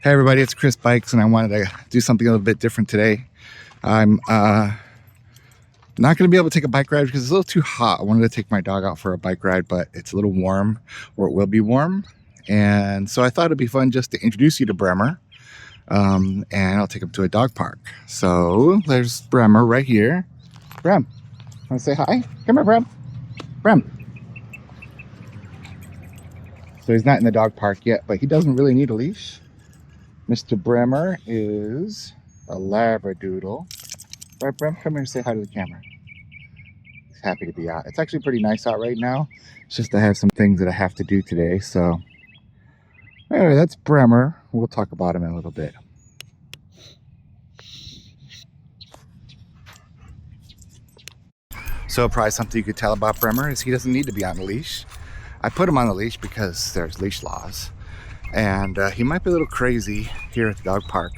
Hey everybody, it's Chris Bikes, and I wanted to do something a little bit different today. I'm not going to be able to take a bike ride because it's a little too hot. I wanted to take my dog out for a bike ride, but it's a little warm, or it will be warm. And so I thought it'd be fun just to introduce you to Bremer, and I'll take him to a dog park. So there's Bremer right here. Brem, want to say hi? Come here, Brem. Brem. So he's not in the dog park yet, but he doesn't really need a leash. Mr. Bremer is a Labradoodle. Right, Brem? Come here and say hi to the camera. He's happy to be out. It's actually pretty nice out right now. It's just I have some things that I have to do today. So anyway, that's Bremer. We'll talk about him in a little bit. So probably something you could tell about Bremer is he doesn't need to be on a leash. I put him on the leash because there's leash laws. And he might be a little crazy here at the dog park.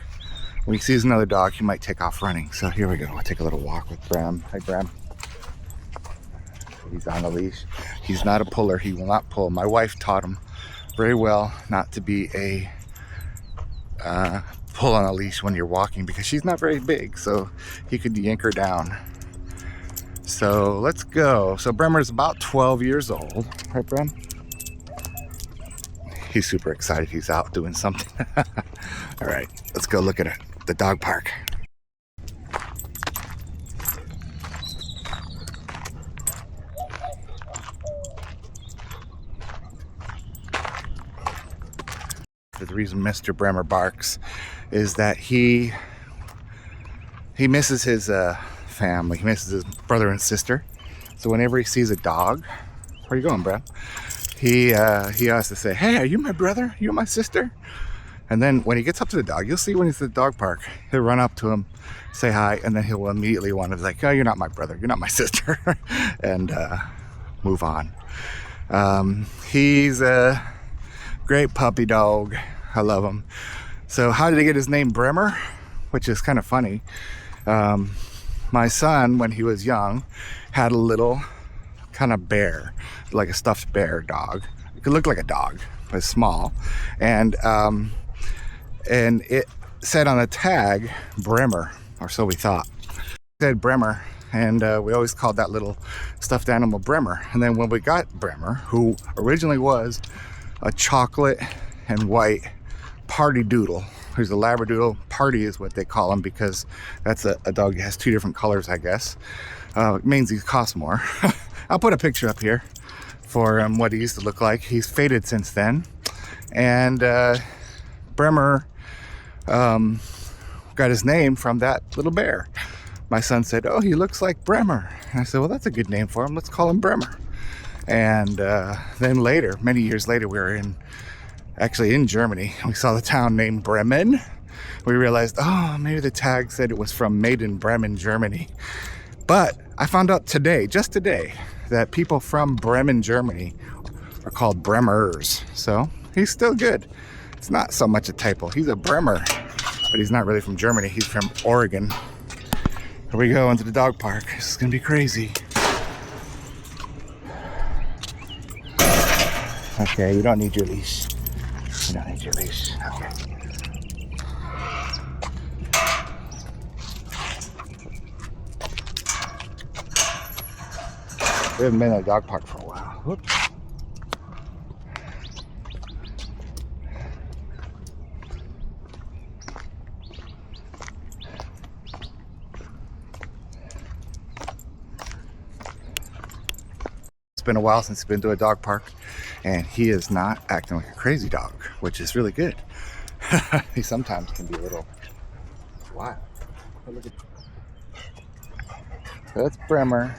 When he sees another dog, he might take off running. So here we go. We'll take a little walk with Brem. Hi, Brem. He's on the leash. He's not a puller. He will not pull. My wife taught him very well not to be a pull on a leash when you're walking because she's not very big. So he could yank her down. So let's go. So Bremer's about 12 years old. Right, Brem? He's super excited he's out doing something. All right, let's go look at it, the dog park. The reason Mr. Bremer barks is that he misses his family. He misses his brother and sister. So whenever he sees a dog, where are you going, Brem? He has to say, hey, are you my brother? Are you my sister? And then when he gets up to the dog, you'll see when he's at the dog park, he'll run up to him, say hi, and then he'll immediately want to be like, oh, you're not my brother, you're not my sister, and move on. He's a great puppy dog. I love him. So how did he get his name Bremer? Which is kind of funny. My son, when he was young, had a little kind of bear, like a stuffed bear dog. It could look like a dog, but it's small. And it said on the tag, Bremer, or so we thought. It said Bremer, and we always called that little stuffed animal Bremer. And then when we got Bremer, who originally was a chocolate and white party doodle, who's a Labradoodle. Party is what they call him because that's a dog that has two different colors, I guess. It means he costs more. I'll put a picture up here for what he used to look like. He's faded since then. And Bremer got his name from that little bear. My son said, oh, he looks like Bremer. And I said, well, that's a good name for him. Let's call him Bremer. And then later, many years later, we were actually in Germany. We saw the town named Bremen. We realized, oh, maybe the tag said it was from made in Bremen, Germany. But I found out today, just today, that people from Bremen, Germany are called Bremers. So he's still good. It's not so much a typo. He's a Bremer, but he's not really from Germany. He's from Oregon. Here we go into the dog park. This is gonna be crazy. Okay, you don't need your leash. You don't need your leash. Okay. We haven't been in a dog park for a while. Whoops. It's been a while since he's been to a dog park, and he is not acting like a crazy dog, which is really good. He sometimes can be a little wild. Oh, look at that's Bremer.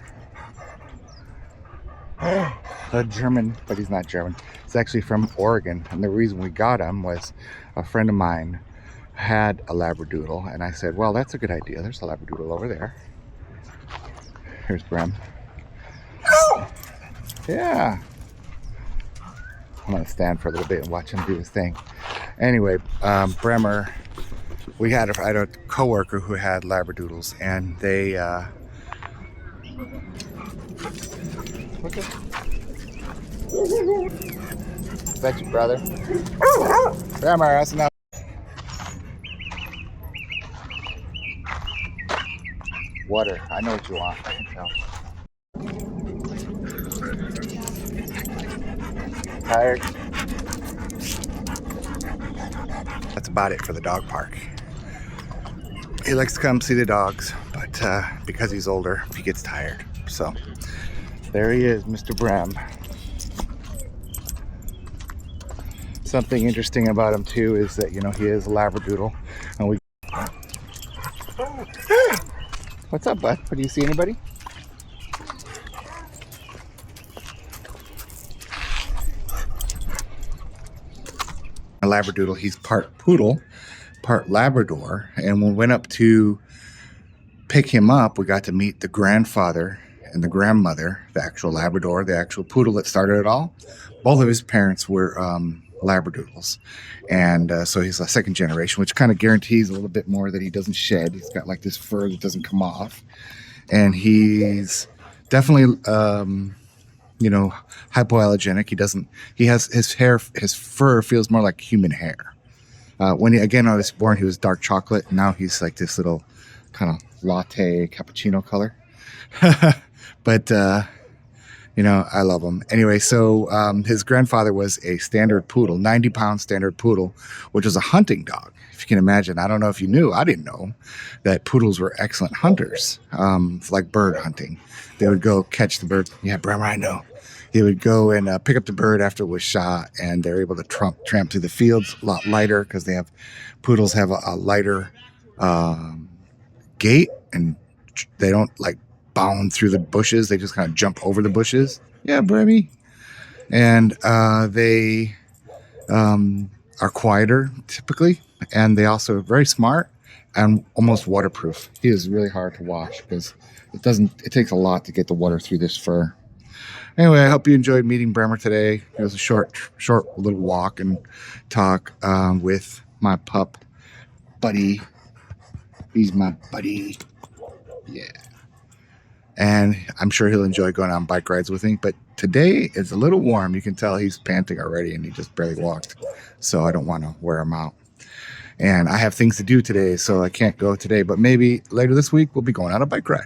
A German, but he's not German. He's actually from Oregon, and the reason we got him was a friend of mine had a Labradoodle, and I said, well, that's a good idea. There's a Labradoodle over there. Here's Brem. Yeah. I'm gonna stand for a little bit and watch him do his thing. Anyway, Bremer, I had a coworker who had Labradoodles, and they look at, is that your brother? Bremer, that's enough. Water. I know what you want. I can tell. Tired? That's about it for the dog park. He likes to come see the dogs, but because he's older, he gets tired. So there he is, Mr. Bremer. Something interesting about him too is that, you know, he is a Labradoodle, and we. What's up, bud? Do you see anybody? A Labradoodle. He's part poodle, part Labrador, and when we went up to pick him up, we got to meet the grandfather and the grandmother, the actual Labrador, the actual poodle that started it all. Both of his parents were Labradoodles, and so he's a second generation, which kind of guarantees a little bit more that he doesn't shed. He's got like this fur that doesn't come off, and he's definitely you know, hypoallergenic. He has his fur feels more like human hair. When I was born, he was dark chocolate. Now he's like this little kind of latte cappuccino color. But you know, I love him. Anyway, so his grandfather was a standard poodle, 90-pound standard poodle, which was a hunting dog. If you can imagine, I don't know if you knew, I didn't know that poodles were excellent hunters, like bird hunting. They would go catch the bird. Yeah, Bremer, I know. He would go and pick up the bird after it was shot, and they're able to tramp through the fields a lot lighter because poodles have a lighter gait, and they don't like bound through the bushes. They just kind of jump over the bushes. Yeah, Bremy. And they are quieter typically, and they also are very smart and almost waterproof. He is really hard to wash because it takes a lot to get the water through this fur. Anyway, I hope you enjoyed meeting Bremer today. It was a short little walk and talk with my pup buddy. He's my buddy. Yeah. And I'm sure he'll enjoy going on bike rides with me. But today is a little warm. You can tell he's panting already, and he just barely walked. So I don't want to wear him out. And I have things to do today, so I can't go today. But maybe later this week, we'll be going on a bike ride.